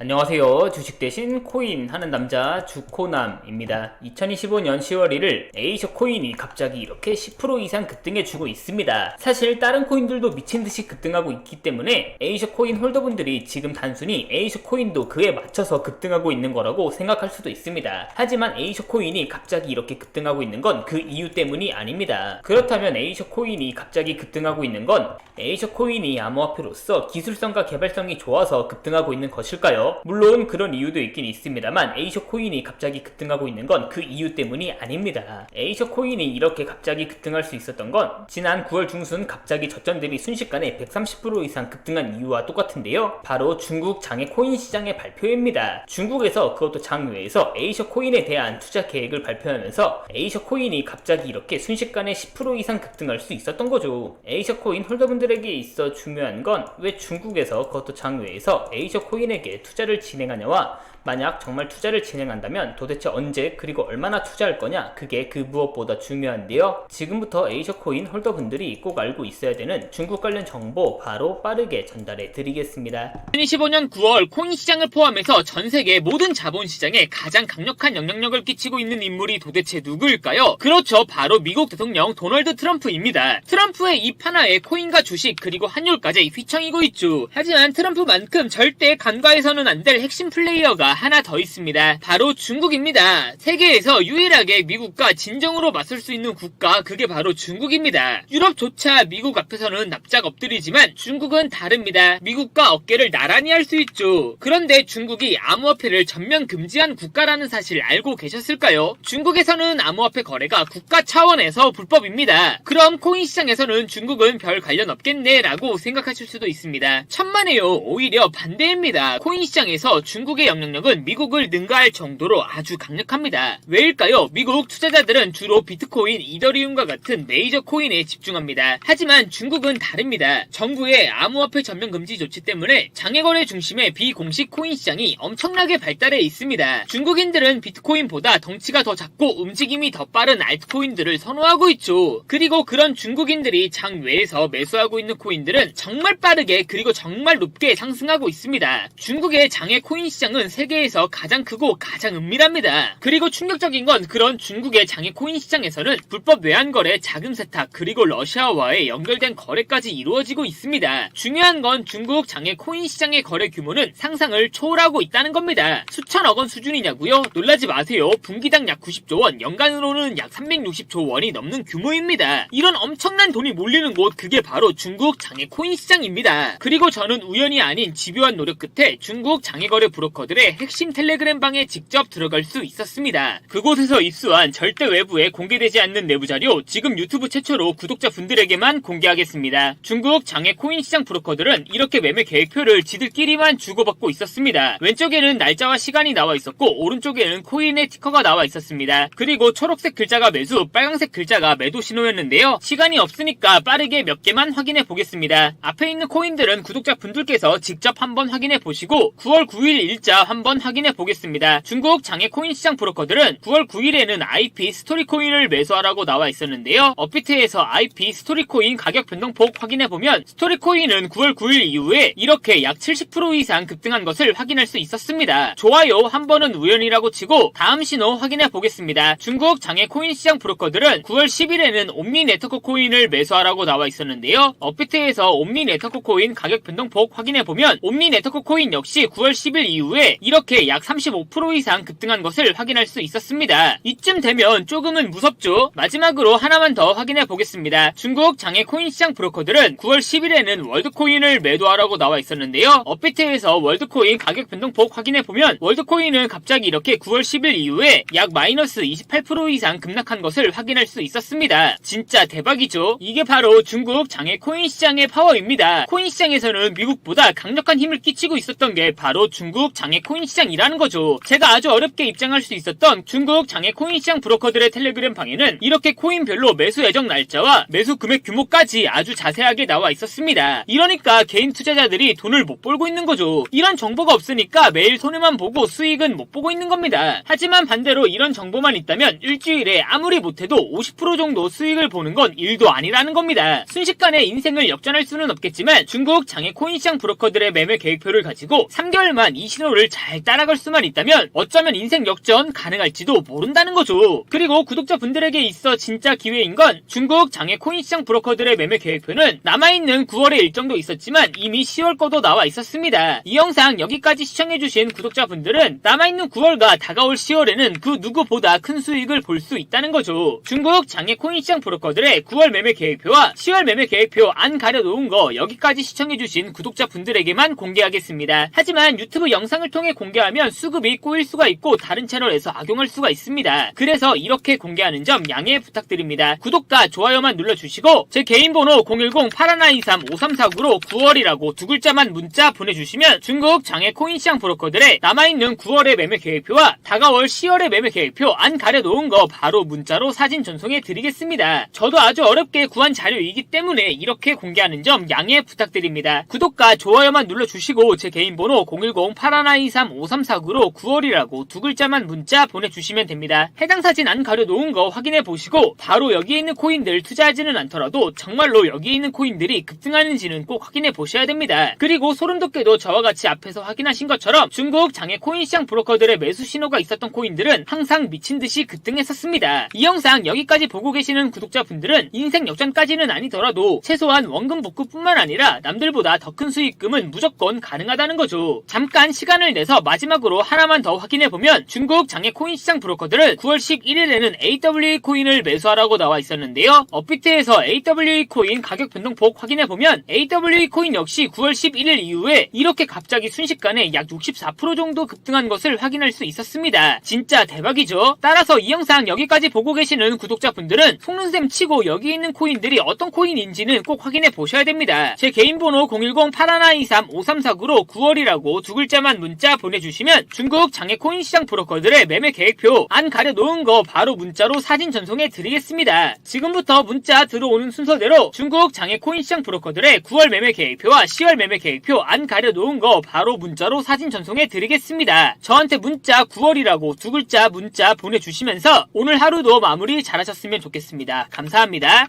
안녕하세요. 주식 대신 코인 하는 남자 주코남입니다. 2025년 10월 1일 에이셔 코인이 갑자기 이렇게 10% 이상 급등해주고 있습니다. 사실 다른 코인들도 미친듯이 급등하고 있기 때문에 에이셔 코인 홀더분들이 지금 단순히 에이셔 코인도 그에 맞춰서 급등하고 있는 거라고 생각할 수도 있습니다. 하지만 에이셔 코인이 갑자기 이렇게 급등하고 있는 건 그 이유 때문이 아닙니다. 그렇다면 에이셔 코인이 갑자기 급등하고 있는 건 에이셔 코인이 암호화폐로서 기술성과 개발성이 좋아서 급등하고 있는 것일까요? 물론 그런 이유도 있긴 있습니다만 에이셔 코인이 갑자기 급등하고 있는 건 그 이유 때문이 아닙니다. 에이셔 코인이 이렇게 갑자기 급등할 수 있었던 건 지난 9월 중순 갑자기 저점 대비 순식간에 130% 이상 급등한 이유와 똑같은데요. 바로 중국 장외 코인 시장의 발표입니다. 중국에서 그것도 장외에서 에이셔 코인에 대한 투자 계획을 발표하면서 에이셔 코인이 갑자기 이렇게 순식간에 10% 이상 급등할 수 있었던 거죠. 에이셔 코인 홀더분들에게 있어 중요한 건 왜 중국에서 그것도 장외에서 에이셔 코인에게 투자를 진행하냐와 만약 정말 투자를 진행한다면 도대체 언제 그리고 얼마나 투자할 거냐, 그게 그 무엇보다 중요한데요. 지금부터 에이셔 코인 홀더분들이 꼭 알고 있어야 되는 중국 관련 정보 바로 빠르게 전달해 드리겠습니다. 2025년 9월 코인 시장을 포함해서 전 세계 모든 자본 시장에 가장 강력한 영향력을 끼치고 있는 인물이 도대체 누구일까요? 그렇죠, 바로 미국 대통령 도널드 트럼프입니다. 트럼프의 입 하나에 코인과 주식 그리고 환율까지 휘청이고 있죠. 하지만 트럼프만큼 절대 간과해서는 안 될 핵심 플레이어가 하나 더 있습니다. 바로 중국입니다. 세계에서 유일하게 미국과 진정으로 맞설 수 있는 국가, 그게 바로 중국입니다. 유럽조차 미국 앞에서는 납작 엎드리지만 중국은 다릅니다. 미국과 어깨를 나란히 할 수 있죠. 그런데 중국이 암호화폐를 전면 금지한 국가라는 사실 알고 계셨을까요? 중국에서는 암호화폐 거래가 국가 차원에서 불법입니다. 그럼 코인 시장에서는 중국은 별 관련 없겠네 라고 생각하실 수도 있습니다. 천만에요. 오히려 반대입니다. 코인 시장에서 중국의 영향력은 미국을 능가할 정도로 아주 강력합니다. 왜일까요? 미국 투자자들은 주로 비트코인, 이더리움과 같은 메이저 코인에 집중합니다. 하지만 중국은 다릅니다. 정부의 암호화폐 전면 금지 조치 때문에 장외거래 중심의 비공식 코인 시장이 엄청나게 발달해 있습니다. 중국인들은 비트코인보다 덩치가 더 작고 움직임이 더 빠른 알트코인들을 선호하고 있죠. 그리고 그런 중국인들이 장외에서 매수하고 있는 코인들은 정말 빠르게 그리고 정말 높게 상승하고 있습니다. 중국의 장외 코인 시장은 세계에서 가장 크고 가장 은밀합니다. 그리고 충격적인 건 그런 중국의 장외 코인 시장에서는 불법 외환거래, 자금 세탁, 그리고 러시아와의 연결된 거래까지 이루어지고 있습니다. 중요한 건 중국 장외 코인 시장의 거래 규모는 상상을 초월하고 있다는 겁니다. 수천억 원 수준이냐고요? 놀라지 마세요. 분기당 약 90조 원, 연간으로는 약 360조 원이 넘는 규모입니다. 이런 엄청난 돈이 몰리는 곳, 그게 바로 중국 장외 코인 시장입니다. 그리고 저는 우연이 아닌 집요한 노력 끝에 중국 장외거래 브로커들의 핵심 텔레그램 방에 직접 들어갈 수 있었습니다. 그곳에서 입수한 절대 외부에 공개되지 않는 내부 자료, 지금 유튜브 최초로 구독자분들에게만 공개하겠습니다. 중국 장외 코인 시장 브로커들은 이렇게 매매 계획표를 지들끼리만 주고받고 있었습니다. 왼쪽에는 날짜와 시간이 나와 있었고 오른쪽에는 코인의 티커가 나와 있었습니다. 그리고 초록색 글자가 매수, 빨간색 글자가 매도 신호였는데요. 시간이 없으니까 빠르게 몇 개만 확인해 보겠습니다. 앞에 있는 코인들은 구독자분들께서 직접 한번 확인해 보시고 9월 9일 일자 한번 확인해 보겠습니다. 중국 장외 코인 시장 브로커들은 9월 9일에는 IP 스토리 코인을 매수하라고 나와 있었는데요. 업비트에서 IP 스토리 코인 가격 변동폭 확인해 보면 스토리 코인은 9월 9일 이후에 이렇게 약 70% 이상 급등한 것을 확인할 수 있었습니다. 좋아요, 한 번은 우연이라고 치고 다음 신호 확인해 보겠습니다. 중국 장외 코인 시장 브로커들은 9월 10일에는 옴니 네트워크 코인을 매수하라고 나와 있었는데요. 업비트에서 옴니 네트워크 코인 가격 변동폭 확인해 보면 옴니 네트워크 코인 역시 9월 10일 이후에 이렇게 약 35% 이상 급등한 것을 확인할 수 있었습니다. 이쯤 되면 조금은 무섭죠? 마지막으로 하나만 더 확인해 보겠습니다. 중국 장외 코인 시장 브로커들은 9월 10일에는 월드코인을 매도하라고 나와 있었는데요. 업비트에서 월드코인 가격 변동폭 확인해 보면 월드코인은 갑자기 이렇게 9월 10일 이후에 약 마이너스 28% 이상 급락한 것을 확인할 수 있었습니다. 진짜 대박이죠? 이게 바로 중국 장외 코인 시장의 파워입니다. 코인 시장에서는 미국보다 강력한 힘을 끼치고 있었던 게 바로 중국 장외 코인 시장이라는 거죠. 제가 아주 어렵게 입장할 수 있었던 중국 장외 코인 시장 브로커들의 텔레그램 방에는 이렇게 코인별로 매수 예정 날짜와 매수 금액 규모까지 아주 자세하게 나와 있었습니다. 이러니까 개인 투자자들이 돈을 못 벌고 있는 거죠. 이런 정보가 없으니까 매일 손해만 보고 수익은 못 보고 있는 겁니다. 하지만 반대로 이런 정보만 있다면 일주일에 아무리 못해도 50% 정도 수익을 보는 건 일도 아니라는 겁니다. 순식간에 인생을 역전할 수는 없겠지만 중국 장외 코인 시장 브로커들의 매매 계획표를 가지고 3 3개월만 이 신호를 잘 따라갈 수만 있다면 어쩌면 인생 역전 가능할지도 모른다는 거죠. 그리고 구독자분들에게 있어 진짜 기회인 건 중국 장외 코인시장 브로커들의 매매 계획표는 남아있는 9월의 일정도 있었지만 이미 10월 거도 나와 있었습니다. 이 영상 여기까지 시청해주신 구독자분들은 남아있는 9월과 다가올 10월에는 그 누구보다 큰 수익을 볼 수 있다는 거죠. 중국 장외 코인시장 브로커들의 9월 매매 계획표와 10월 매매 계획표 안 가려놓은 거 여기까지 시청해주신 구독자분들에게만 공개하겠습니다. 하지만 유튜브 영상을 통해 공개하면 수급이 꼬일 수가 있고 다른 채널에서 악용할 수가 있습니다. 그래서 이렇게 공개하는 점 양해 부탁드립니다. 구독과 좋아요만 눌러주시고 제 개인 번호 010-8123-5349로 9월이라고 두 글자만 문자 보내주시면 중국 장외 코인시장 브로커들의 남아있는 9월의 매매 계획표와 다가올 10월의 매매 계획표 안 가려놓은 거 바로 문자로 사진 전송해 드리겠습니다. 저도 아주 어렵게 구한 자료이기 때문에 이렇게 공개하는 점 양해 부탁드립니다. 구독과 좋아요만 눌러주시고 제 개인 번호 010-8123-5349로 9월이라고 두 글자만 문자 보내주시면 됩니다. 해당 사진 안 가려놓은 거 확인해 보시고 바로 여기에 있는 코인들 투자하지는 않더라도 정말로 여기에 있는 코인들이 급등하는지는 꼭 확인해 보셔야 됩니다. 그리고 소름 돋게도 저와 같이 앞에서 확인하신 것처럼 중국 장외 코인시장 브로커들의 매수 신호가 있었던 코인들은 항상 미친듯이 급등했었습니다. 이 영상 여기까지 보고 계시는 구독자분들은 인생 역전까지는 아니더라도 최소한 원금 복구뿐만 아니라 남들보다 더 큰 수익금은 무조건 가능하다는 거죠. 잠깐 시간을 내서 마지막으로 하나만 더 확인해보면 중국 장외 코인시장 브로커들은 9월 11일에는 AWE 코인을 매수하라고 나와 있었는데요. 업비트에서 AWE 코인 가격 변동폭 확인해보면 AWE 코인 역시 9월 11일 이후에 이렇게 갑자기 순식간에 약 64% 정도 급등한 것을 확인할 수 있었습니다. 진짜 대박이죠. 따라서 이 영상 여기까지 보고 계시는 구독자분들은 속눈샘 치고 여기 있는 코인들이 어떤 코인인지는 꼭 확인해 보셔야 됩니다. 제 개인 번호 010-8123-5349로 9월이라고 두 글자만 문자 보내주시면 중국 장외 코인시장 브로커들의 매매 계획표 안 가려놓은 거 바로 문자로 사진 전송해 드리겠습니다. 지금부터 문자 들어오는 순서대로 중국 장외 코인시장 브로커들의 9월 매매 계획표와 10월 매매 계획표 안 가려놓은 거 바로 문자로 사진 전송해 드리겠습니다. 저한테 문자 9월이라고 두 글자 문자 보내주시면서 오늘 하루도 마무리 잘하셨으면 좋겠습니다. 감사합니다.